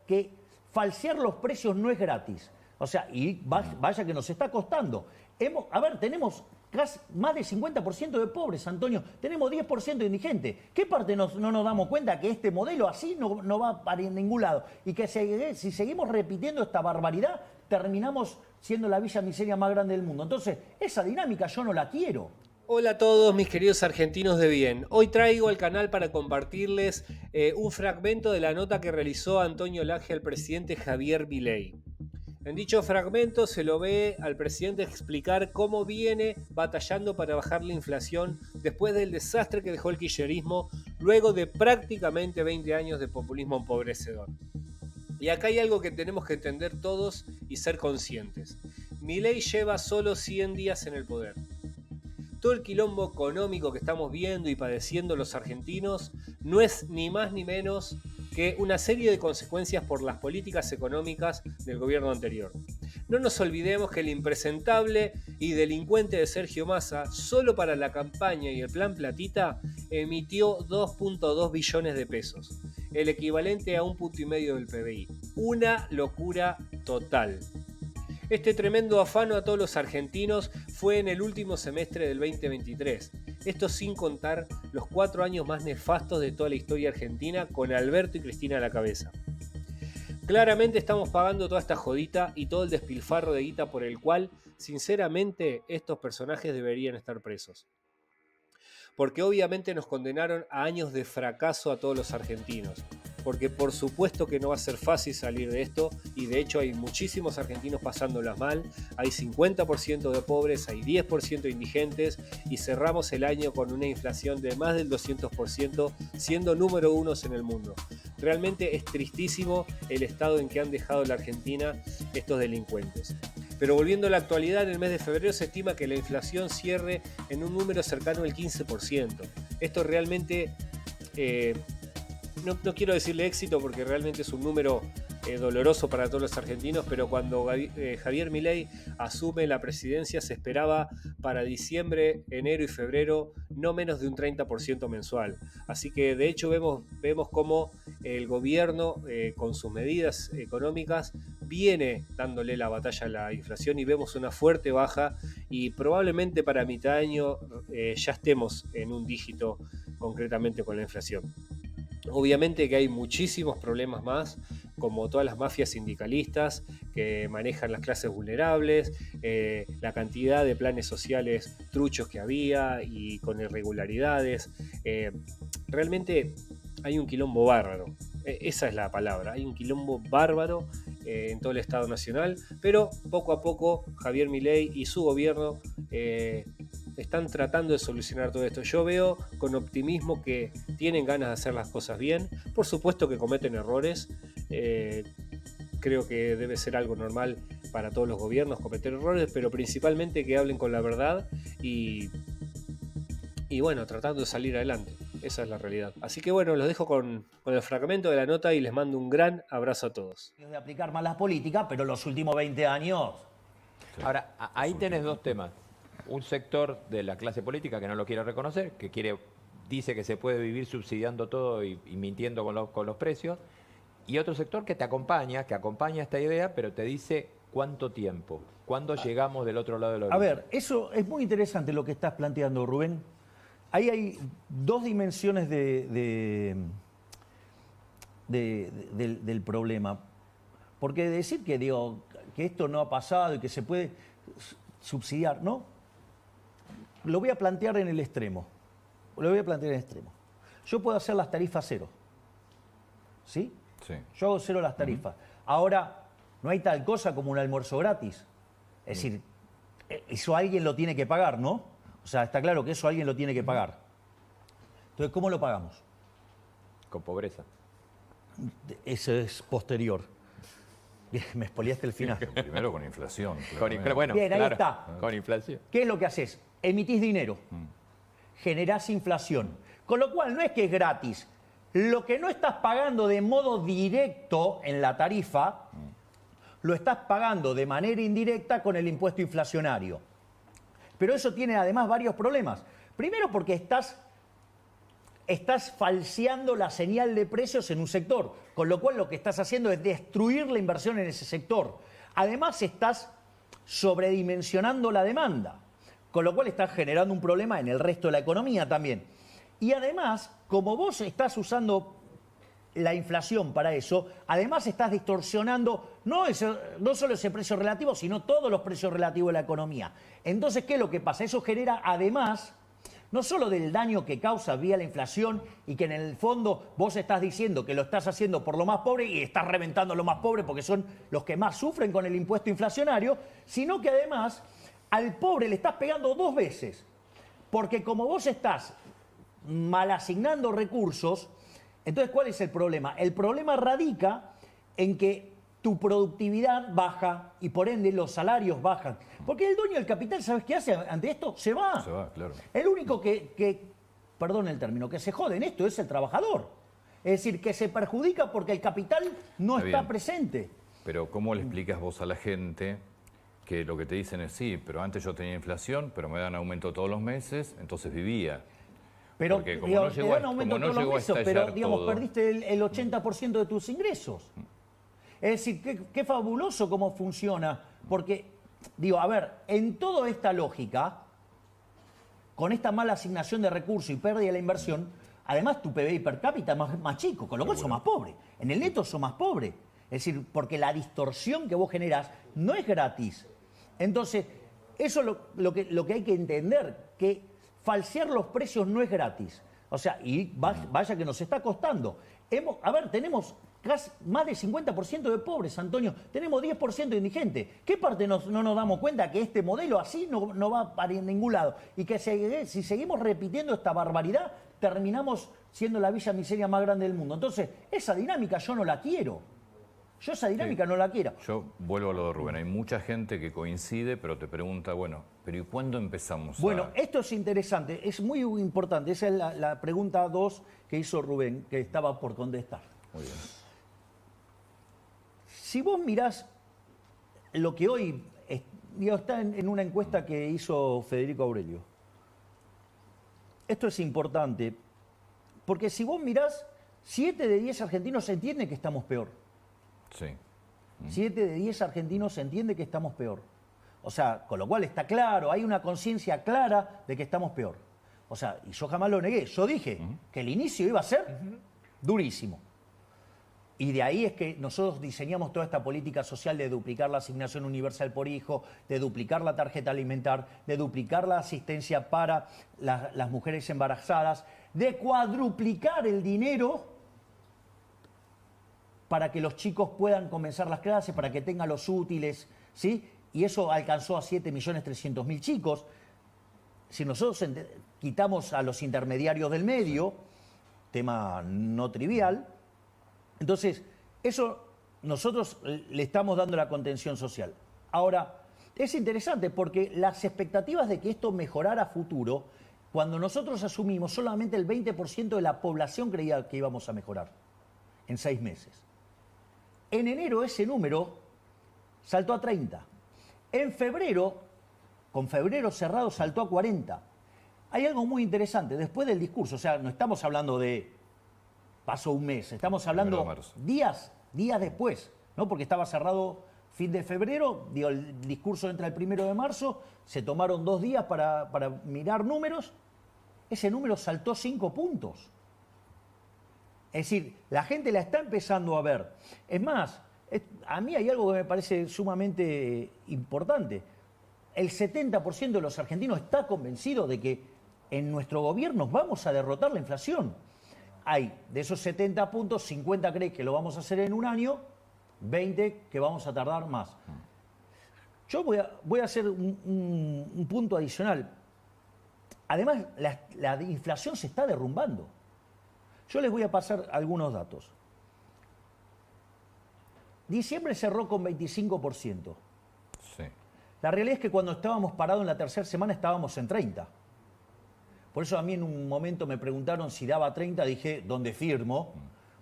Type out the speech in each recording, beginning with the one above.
que falsear los precios no es gratis. O sea, y vaya que nos está costando. Tenemos casi más del 50% de pobres, Antonio. Tenemos 10% de indigentes. ¿Qué parte no nos damos cuenta que este modelo así no va para ningún lado? Y que si seguimos repitiendo esta barbaridad, terminamos siendo la villa miseria más grande del mundo. Entonces, esa dinámica yo no la quiero. Hola a todos mis queridos argentinos de bien. Hoy traigo al canal para compartirles un fragmento de la nota que realizó Antonio Laje al presidente Javier Milei. En dicho fragmento se lo ve al presidente explicar cómo viene batallando para bajar la inflación después del desastre que dejó el kirchnerismo luego de prácticamente 20 años de populismo empobrecedor. Y acá hay algo que tenemos que entender todos y ser conscientes. Milei lleva solo 100 días en el poder. Todo el quilombo económico que estamos viendo y padeciendo los argentinos no es ni más ni menos que una serie de consecuencias por las políticas económicas del gobierno anterior. No nos olvidemos que el impresentable y delincuente de Sergio Massa, solo para la campaña y el plan Platita, emitió 2.2 billones de pesos, el equivalente a 1,5 puntos del PBI. Una locura total. Este tremendo afano a todos los argentinos fue en el último semestre del 2023. Esto sin contar los 4 años más nefastos de toda la historia argentina con Alberto y Cristina a la cabeza. Claramente estamos pagando toda esta jodita y todo el despilfarro de guita por el cual, sinceramente, estos personajes deberían estar presos. Porque obviamente nos condenaron a años de fracaso a todos los argentinos. Porque por supuesto que no va a ser fácil salir de esto, y de hecho hay muchísimos argentinos pasándolas mal, hay 50% de pobres, hay 10% de indigentes, y cerramos el año con una inflación de más del 200%, siendo número 1 en el mundo. Realmente es tristísimo el estado en que han dejado la Argentina estos delincuentes. Pero volviendo a la actualidad, en el mes de febrero se estima que la inflación cierre en un número cercano al 15%. Esto realmente... No quiero decirle éxito porque realmente es un número doloroso para todos los argentinos, pero cuando Javier Milei asume la presidencia se esperaba para diciembre, enero y febrero no menos de un 30% mensual. Así que de hecho vemos cómo el gobierno con sus medidas económicas viene dándole la batalla a la inflación y vemos una fuerte baja y probablemente para mitad de año ya estemos en un dígito concretamente con la inflación. Obviamente que hay muchísimos problemas más, como todas las mafias sindicalistas que manejan las clases vulnerables, la cantidad de planes sociales truchos que había y con irregularidades. Realmente hay un quilombo bárbaro, esa es la palabra, hay un quilombo bárbaro en todo el Estado Nacional, pero poco a poco Javier Milei y su gobierno están tratando de solucionar todo esto. Yo veo con optimismo que tienen ganas de hacer las cosas bien. Por supuesto que cometen errores. Creo que debe ser algo normal para todos los gobiernos cometer errores, pero principalmente que hablen con la verdad y bueno, tratando de salir adelante. Esa es la realidad. Así que bueno, los dejo con el fragmento de la nota y les mando un gran abrazo a todos. De aplicar más las políticas, pero los últimos 20 años... Ahora, ahí tenés dos temas. Un sector de la clase política que no lo quiere reconocer, que dice que se puede vivir subsidiando todo y mintiendo con los precios, y otro sector que acompaña esta idea, pero te dice cuánto tiempo, cuándo llegamos del otro lado de la orilla. A ver, eso es muy interesante lo que estás planteando, Rubén. Ahí hay dos dimensiones del problema. Porque decir que esto no ha pasado y que se puede subsidiar, ¿no? Lo voy a plantear en el extremo. Yo puedo hacer las tarifas cero. ¿Sí? Sí. Yo hago cero las tarifas. Ahora, no hay tal cosa como un almuerzo gratis. Es decir, eso alguien lo tiene que pagar, ¿no? O sea, está claro que eso alguien lo tiene que pagar. Entonces, ¿cómo lo pagamos? Con pobreza. Eso es posterior. Bien, me expoliaste el final. Primero con inflación. Bueno, bien, ahí claro, está. con inflación. ¿Qué es lo que haces? Emitís dinero, generás inflación. Con lo cual no es que es gratis. Lo que no estás pagando de modo directo en la tarifa, lo estás pagando de manera indirecta con el impuesto inflacionario. Pero eso tiene además varios problemas. Primero porque estás estás falseando la señal de precios en un sector, con lo cual lo que estás haciendo es destruir la inversión en ese sector. Además, estás sobredimensionando la demanda, con lo cual estás generando un problema en el resto de la economía también. Y además, como vos estás usando la inflación para eso, además estás distorsionando no solo ese precio relativo, sino todos los precios relativos de la economía. Entonces, ¿qué es lo que pasa? Eso genera además no solo del daño que causa vía la inflación y que en el fondo vos estás diciendo que lo estás haciendo por lo más pobre y estás reventando a lo más pobre porque son los que más sufren con el impuesto inflacionario, sino que además al pobre le estás pegando dos veces. Porque como vos estás mal asignando recursos, entonces ¿cuál es el problema? El problema radica en que tu productividad baja y por ende los salarios bajan. Porque el dueño del capital, ¿sabes qué hace ante esto? Se va. Se va, claro. El único perdón el término, que se jode en esto es el trabajador. Es decir, que se perjudica porque el capital no está presente. Pero ¿cómo le explicas vos a la gente que lo que te dicen es sí, pero antes yo tenía inflación, pero me dan aumento todos los meses, entonces vivía? Pero Porque como digo, no llegó, te dan aumento como no todos los llegó a meses, estallar pero digamos, todo. perdiste el 80% de tus ingresos. Es decir, qué fabuloso cómo funciona. Porque, digo, a ver, en toda esta lógica, con esta mala asignación de recursos y pérdida de la inversión, además tu PBI per cápita es más chico, con lo cual sos más pobre. En el neto sos más pobre. Es decir, porque la distorsión que vos generás no es gratis. Entonces, eso es lo que hay que entender, que falsear los precios no es gratis. O sea, y vaya que nos está costando. Tenemos casi más del 50% de pobres, Antonio. Tenemos 10% de indigentes. ¿Qué parte no nos damos cuenta que este modelo así no va para ningún lado? Y que si seguimos repitiendo esta barbaridad, terminamos siendo la villa miseria más grande del mundo. Entonces, esa dinámica yo no la quiero. Yo esa dinámica no la quiero. Yo vuelvo a lo de Rubén. Hay mucha gente que coincide, pero te pregunta, bueno, ¿pero y cuándo empezamos Bueno, esto es interesante, es muy importante. Esa es la pregunta 2 que hizo Rubén, que estaba por contestar. Muy bien. Si vos mirás lo que hoy está en una encuesta que hizo Federico Aurelio, esto es importante, porque si vos mirás, 7 de 10 argentinos entienden que estamos peor. Sí. 7 de 10 argentinos entienden que estamos peor. O sea, con lo cual está claro, hay una conciencia clara de que estamos peor. O sea, y yo jamás lo negué. Yo dije que el inicio iba a ser durísimo. Y de ahí es que nosotros diseñamos toda esta política social de duplicar la asignación universal por hijo, de duplicar la tarjeta alimentar, de duplicar la asistencia para las mujeres embarazadas, de cuadruplicar el dinero para que los chicos puedan comenzar las clases, para que tengan los útiles, ¿sí? Y eso alcanzó a 7.300.000 chicos. Si nosotros quitamos a los intermediarios del medio, tema no trivial, entonces eso nosotros le estamos dando la contención social. Ahora, es interesante porque las expectativas de que esto mejorara a futuro, cuando nosotros asumimos, solamente el 20% de la población creía que íbamos a mejorar en 6 meses. En enero ese número saltó a 30. En febrero, con febrero cerrado, saltó a 40. Hay algo muy interesante. Después del discurso, o sea, no estamos hablando de pasó un mes, estamos hablando días después, ¿no? Porque estaba cerrado fin de febrero, el discurso entra el 1 de marzo, se tomaron 2 días para mirar números, ese número saltó 5 puntos. Es decir, la gente la está empezando a ver. Es más, a mí hay algo que me parece sumamente importante. El 70% de los argentinos está convencido de que en nuestro gobierno vamos a derrotar la inflación. Hay de esos 70 puntos, 50 creen que lo vamos a hacer en un año, 20 que vamos a tardar más. Yo voy a hacer un punto adicional. Además, la inflación se está derrumbando. Yo les voy a pasar algunos datos. Diciembre cerró con 25%. Sí. La realidad es que cuando estábamos parados en la tercera semana estábamos en 30%. Por eso a mí en un momento me preguntaron si daba 30, dije, ¿dónde firmo?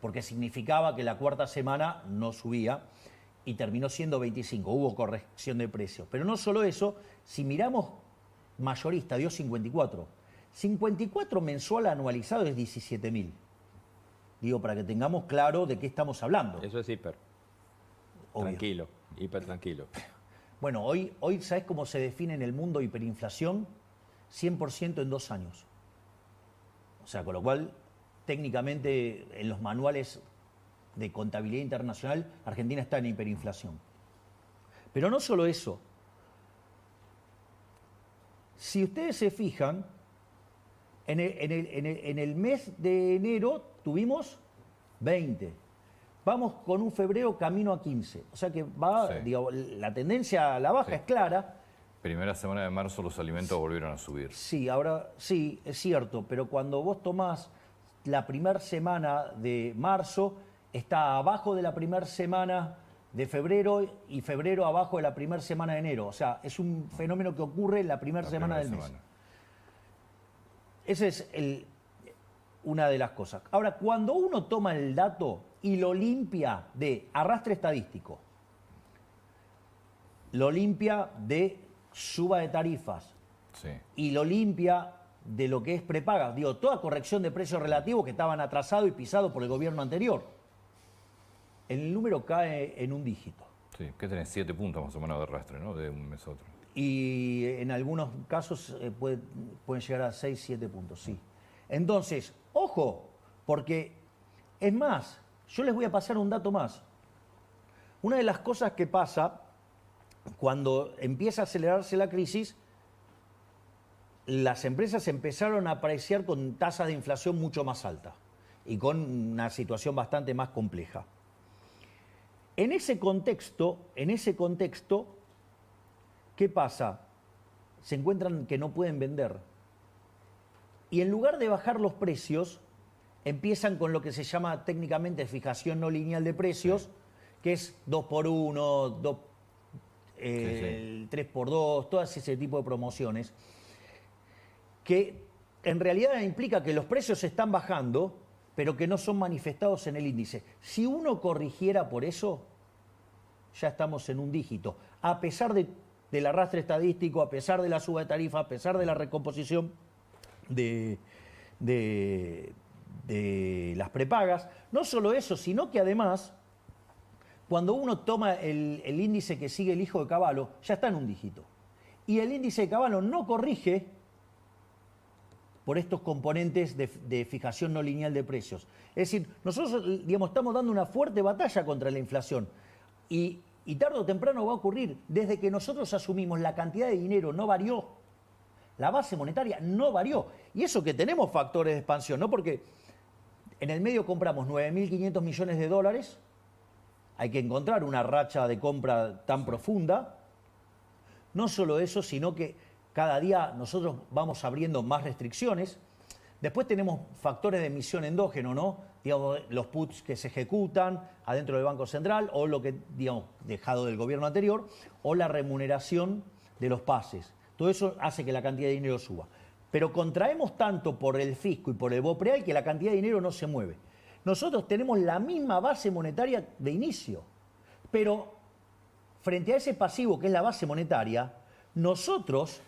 Porque significaba que la cuarta semana no subía y terminó siendo 25. Hubo corrección de precios. Pero no solo eso, si miramos mayorista dio 54. 54 mensual anualizado es 17.000. Digo, para que tengamos claro de qué estamos hablando. Eso es hiper. Obvio. Tranquilo, hiper tranquilo. Bueno, hoy ¿sabes cómo se define en el mundo hiperinflación? 100% en 2 años. O sea, con lo cual, técnicamente, en los manuales de contabilidad internacional, Argentina está en hiperinflación. Pero no solo eso. Si ustedes se fijan, en el mes de enero tuvimos 20. Vamos con un febrero camino a 15. O sea que va, Sí. digamos, la tendencia a la baja Sí. es clara. Primera semana de marzo los alimentos volvieron a subir. Sí, ahora sí, es cierto, pero cuando vos tomás la primera semana de marzo, está abajo de la primera semana de febrero y febrero abajo de la primera semana de enero. O sea, es un fenómeno que ocurre en la primera semana del mes. Esa es una de las cosas. Ahora, cuando uno toma el dato y lo limpia de arrastre estadístico, lo limpia de suba de tarifas, Sí. y lo limpia de lo que es prepaga. Digo, toda corrección de precios relativos que estaban atrasados y pisados por el gobierno anterior. El número cae en un dígito. Sí, que tenés 7 puntos más o menos de arrastre, ¿no? De un mes a otro. Y en algunos casos pueden llegar a 6, 7 puntos, sí. Entonces, ojo, porque es más, yo les voy a pasar un dato más. Una de las cosas que pasa cuando empieza a acelerarse la crisis, las empresas empezaron a apreciar con tasas de inflación mucho más altas y con una situación bastante más compleja. En ese contexto, ¿qué pasa? Se encuentran que no pueden vender. Y en lugar de bajar los precios, empiezan con lo que se llama técnicamente fijación no lineal de precios, que es 2x1, el 3x2, todo ese tipo de promociones, que en realidad implica que los precios están bajando, pero que no son manifestados en el índice. Si uno corrigiera por eso, ya estamos en un dígito. A pesar del arrastre estadístico, a pesar de la suba de tarifa, a pesar de la recomposición de las prepagas. No solo eso, sino que además, cuando uno toma el índice que sigue el hijo de Cavallo, ya está en un dígito. Y el índice de Cavallo no corrige por estos componentes de fijación no lineal de precios. Es decir, nosotros, digamos, estamos dando una fuerte batalla contra la inflación y tarde o temprano va a ocurrir. Desde que nosotros asumimos, la cantidad de dinero no varió, la base monetaria no varió. Y eso que tenemos factores de expansión, ¿no? Porque en el medio compramos 9.500 millones de dólares, hay que encontrar una racha de compra tan profunda. No solo eso, sino que cada día nosotros vamos abriendo más restricciones. Después tenemos factores de emisión endógeno, ¿no? Digamos, los puts que se ejecutan adentro del Banco Central, o lo que, digamos, dejado del gobierno anterior, o la remuneración de los pases. Todo eso hace que la cantidad de dinero suba. Pero contraemos tanto por el fisco y por el BOPREAL que la cantidad de dinero no se mueve. Nosotros tenemos la misma base monetaria de inicio, pero frente a ese pasivo que es la base monetaria, nosotros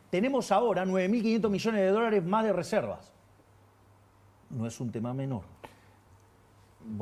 tenemos ahora 9.500 millones de dólares más de reservas. No es un tema menor.